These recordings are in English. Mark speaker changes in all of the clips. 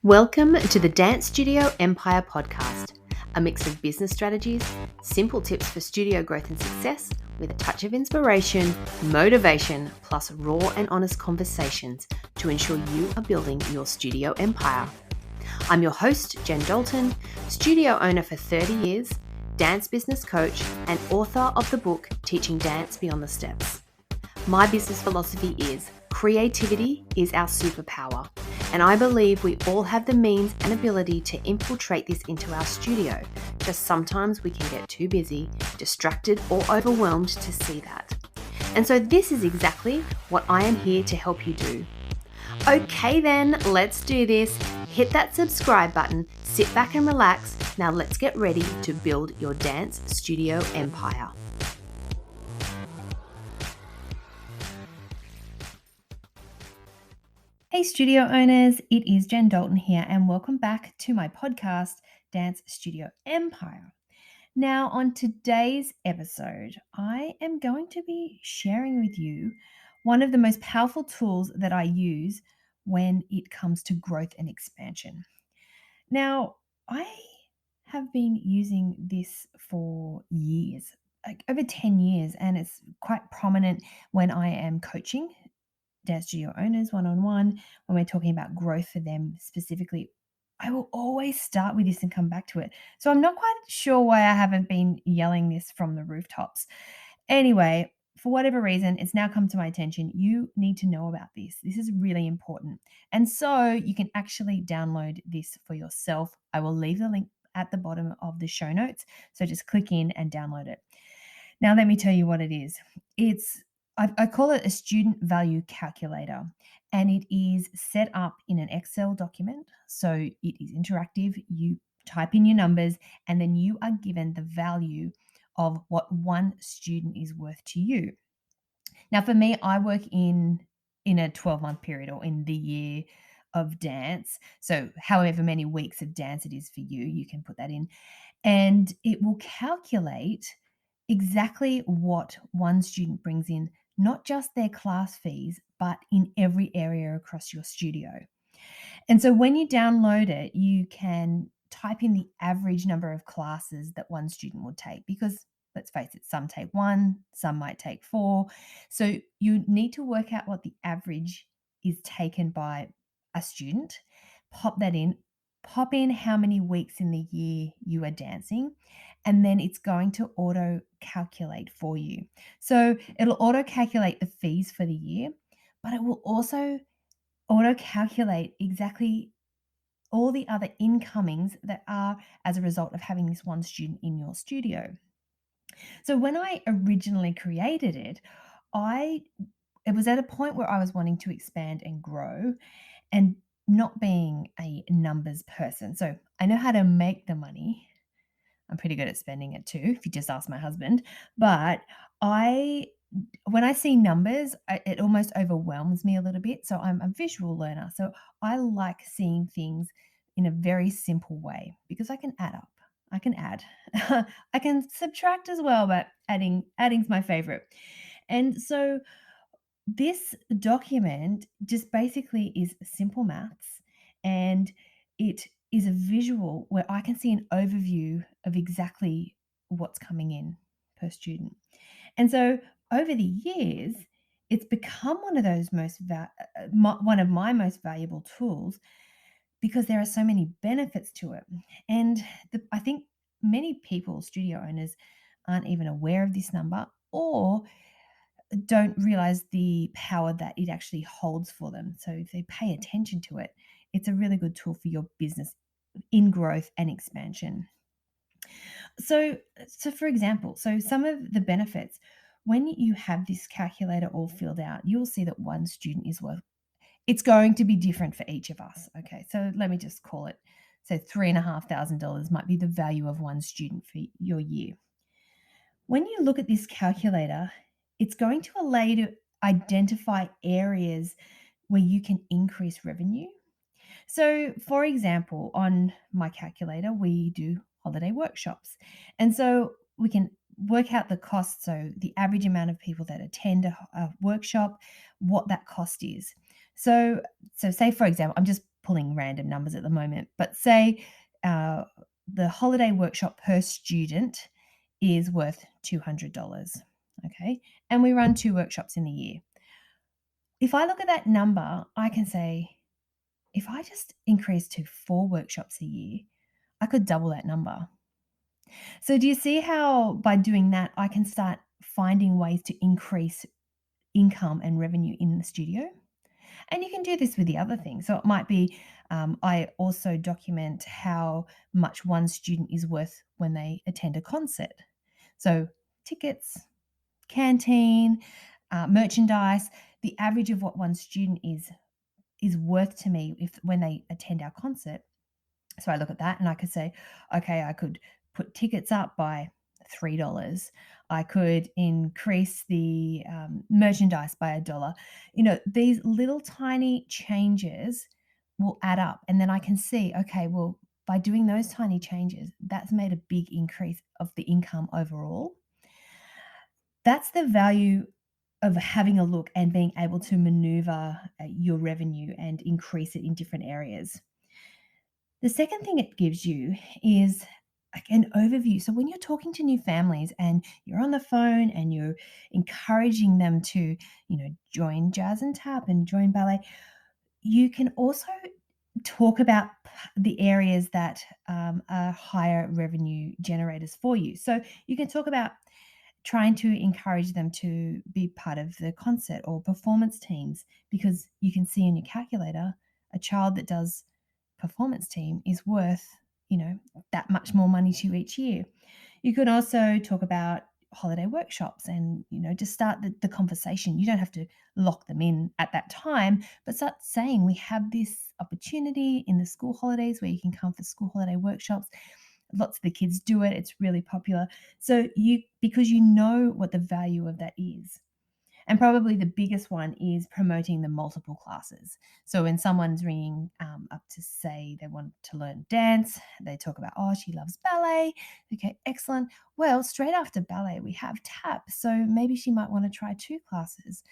Speaker 1: Welcome to the Dance Studio Empire podcast, a mix of business strategies, simple tips for studio growth and success, with a touch of inspiration, motivation, plus raw and honest conversations to ensure you are building your studio empire. I'm your host, Jen Dalton, studio owner for 30 years, dance business coach, and author of the book Teaching Dance Beyond the Steps. My business philosophy is creativity is our superpower, and I believe we all have the means and ability to infiltrate this into our studio. Just sometimes we can get too busy, distracted, or overwhelmed to see that. And so this is exactly what I am here to help you do. Okay then, let's do this. Hit that subscribe button, sit back and relax. Now let's get ready to build your dance studio empire. Hey studio owners, it is Jen Dalton here and welcome back to my podcast, Dance Studio Empire. Now on today's episode, I am going to be sharing with you one of the most powerful tools that I use when it comes to growth and expansion. Now, I have been using this for years, like over 10 years, and it's quite prominent when I am coaching dance studio owners one-on-one, when we're talking about growth for them specifically. I will always start with this and come back to it. So I'm not quite sure why I haven't been yelling this from the rooftops. Anyway, for whatever reason, it's now come to my attention. You need to know about this. This is really important. And so you can actually download this for yourself. I will leave the link at the bottom of the show notes. So just click in and download it. Now, let me tell you what it is. I call it a student value calculator, and it is set up in an Excel document. So it is interactive. You type in your numbers and then you are given the value of what one student is worth to you. Now, for me, I work in a 12-month period, or in the year of dance. So however many weeks of dance it is for you, you can put that in. And it will calculate exactly what one student brings in, not just their class fees, but in every area across your studio. And so when you download it, you can type in the average number of classes that one student will take, because let's face it, some take 1, some might take 4. So you need to work out what the average is taken by a student, pop that in, pop in how many weeks in the year you are dancing, and then it's going to auto calculate for you. So it'll auto calculate the fees for the year, but it will also auto calculate exactly all the other incomings that are as a result of having this one student in your studio. So when I originally created it, it was at a point where I was wanting to expand and grow, and not being a numbers person. So I know how to make the money. I'm pretty good at spending it too, if you just ask my husband. But when I see numbers, it almost overwhelms me a little bit. So I'm a visual learner. So I like seeing things in a very simple way, because I can add up. I can add. I can subtract as well, but adding's my favorite. And so this document just basically is simple maths, and it is a visual where I can see an overview of exactly what's coming in per student. And so over the years, it's become one of those one of my most valuable tools, because there are so many benefits to it. And I think many people, studio owners, aren't even aware of this number, or don't realize the power that it actually holds for them. So if they pay attention to it, it's a really good tool for your business in growth and expansion. So for example, some of the benefits, when you have this calculator all filled out, you'll see that one student is worth, it's going to be different for each of us. Okay, so let me just call it, so $3,500 might be the value of one student for your year. When you look at this calculator, it's going to allow you to identify areas where you can increase revenue. So, for example, on my calculator, we do holiday workshops. And so we can work out the cost. So the average amount of people that attend a workshop, what that cost is. So say, for example, I'm just pulling random numbers at the moment, but say uh, the holiday workshop per student is worth $200. Okay. And we run 2 workshops in the year. If I look at that number, I can say, if I just increase to 4 workshops a year, I could double that number. So, do you see how by doing that, I can start finding ways to increase income and revenue in the studio? And you can do this with the other things. So, it might be I also document how much one student is worth when they attend a concert. So, tickets, canteen, merchandise, the average of what one student is worth to me if when they attend our concert. So I look at that and I could say, okay, I could put tickets up by $3. I could increase the merchandise by $1. These little tiny changes will add up. And then I can see, okay, well, by doing those tiny changes, that's made a big increase of the income overall. That's the value of having a look and being able to maneuver your revenue and increase it in different areas. The second thing it gives you is like an overview. So when you're talking to new families and you're on the phone and you're encouraging them to, join jazz and tap and join ballet, you can also talk about the areas that are higher revenue generators for you. So you can talk about trying to encourage them to be part of the concert or performance teams, because you can see in your calculator a child that does performance team is worth, that much more money to you each year. You could also talk about holiday workshops and, just start the conversation. You don't have to lock them in at that time, but start saying we have this opportunity in the school holidays where you can come for school holiday workshops. Lots of the kids do it. It's really popular. So because you know what the value of that is. And probably the biggest one is promoting the multiple classes. So when someone's ringing up to say they want to learn dance, they talk about, oh, she loves ballet. Okay, excellent. Well, straight after ballet, we have tap. So maybe she might want to try 2 classes.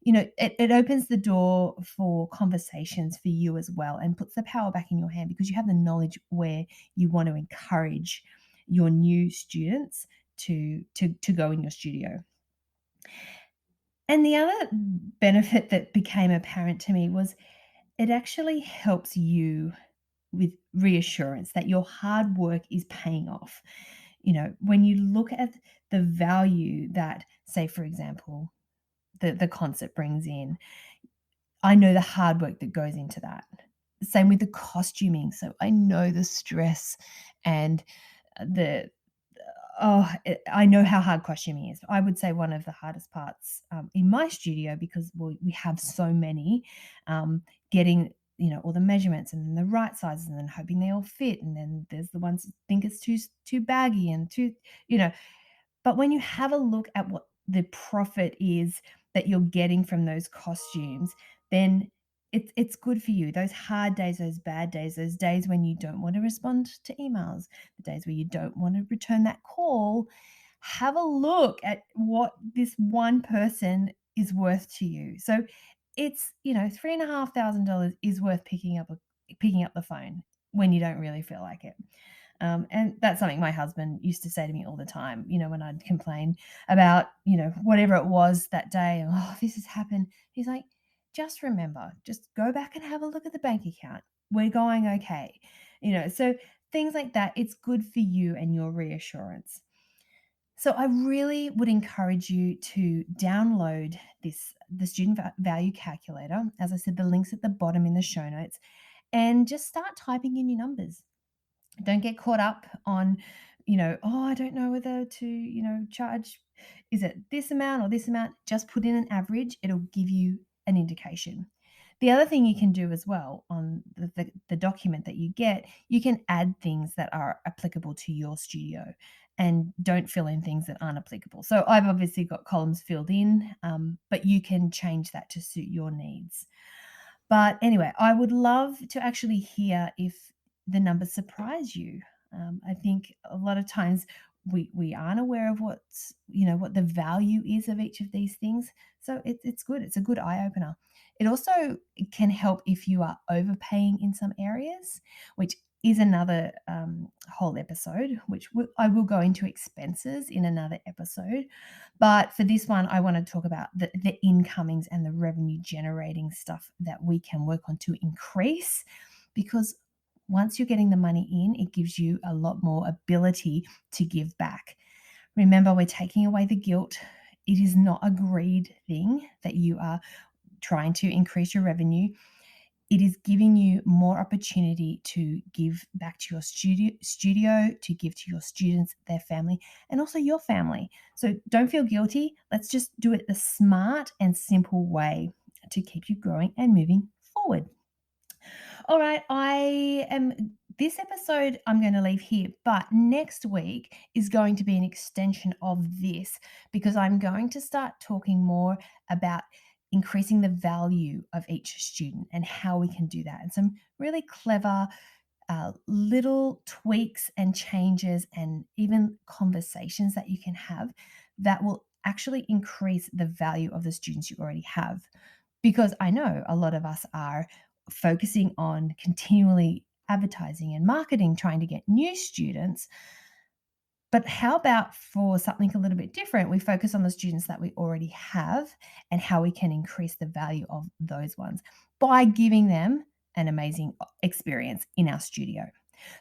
Speaker 1: It opens the door for conversations for you as well and puts the power back in your hand because you have the knowledge where you want to encourage your new students to go in your studio. And the other benefit that became apparent to me was it actually helps you with reassurance that your hard work is paying off. When you look at the value that, say, for example, the concert brings in, I know the hard work that goes into that. Same with the costuming. So I know the stress and the I know how hard costuming is. I would say one of the hardest parts in my studio, because we have so many, getting all the measurements and then the right sizes and then hoping they all fit, and then there's the ones that think it's too baggy and too, you know. But when you have a look at what the profit is that you're getting from those costumes, then it's good for you. Those hard days, those bad days, those days when you don't want to respond to emails, the days where you don't want to return that call, have a look at what this one person is worth to you. So it's, $3,500 is worth picking up the phone when you don't really feel like it. And that's something my husband used to say to me all the time, when I'd complain about, whatever it was that day. Oh, this has happened. He's like, just remember, just go back and have a look at the bank account. We're going okay. So things like that, it's good for you and your reassurance. So I really would encourage you to download the student value calculator. As I said, the link's at the bottom in the show notes, and just start typing in your numbers. Don't get caught up on, oh, I don't know whether to, charge, is it this amount or this amount? Just put in an average. It'll give you an indication. The other thing you can do as well on the document that you get, you can add things that are applicable to your studio and don't fill in things that aren't applicable. So I've obviously got columns filled in, but you can change that to suit your needs. But anyway, I would love to actually hear if the numbers surprise you. I think a lot of times we aren't aware of what the value is of each of these things. So it's good. It's a good eye opener. It also can help if you are overpaying in some areas, which is another whole episode, which I will go into expenses in another episode. But for this one, I want to talk about the incomings and the revenue generating stuff that we can work on to increase, because once you're getting the money in, it gives you a lot more ability to give back. Remember, we're taking away the guilt. It is not a greed thing that you are trying to increase your revenue. It is giving you more opportunity to give back to your studio, to give to your students, their family, and also your family. So don't feel guilty. Let's just do it the smart and simple way to keep you growing and moving forward. All right, this episode I'm going to leave here, but next week is going to be an extension of this, because I'm going to start talking more about increasing the value of each student and how we can do that, and some really clever little tweaks and changes and even conversations that you can have that will actually increase the value of the students you already have. Because I know a lot of us are focusing on continually advertising and marketing, trying to get new students. But how about for something a little bit different? We focus on the students that we already have and how we can increase the value of those ones by giving them an amazing experience in our studio.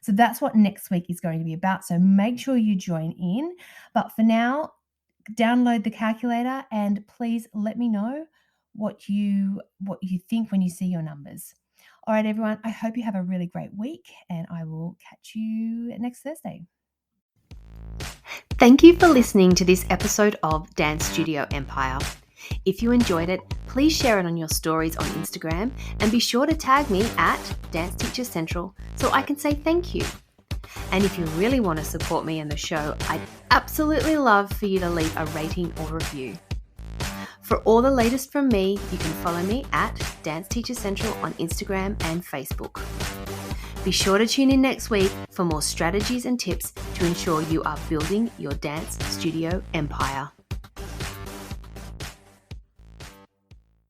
Speaker 1: So that's what next week is going to be about. So make sure you join in. But for now, download the calculator and please let me know what you think when you see your numbers. All right, everyone, I hope you have a really great week, and I will catch you next Thursday.
Speaker 2: Thank you for listening to this episode of Dance Studio Empire. If you enjoyed it, please share it on your stories on Instagram and be sure to tag me at Dance Teacher Central so I can say thank you. And if you really want to support me and the show, I'd absolutely love for you to leave a rating or review. For all the latest from me, you can follow me at Dance Teacher Central on Instagram and Facebook. Be sure to tune in next week for more strategies and tips to ensure you are building your dance studio empire.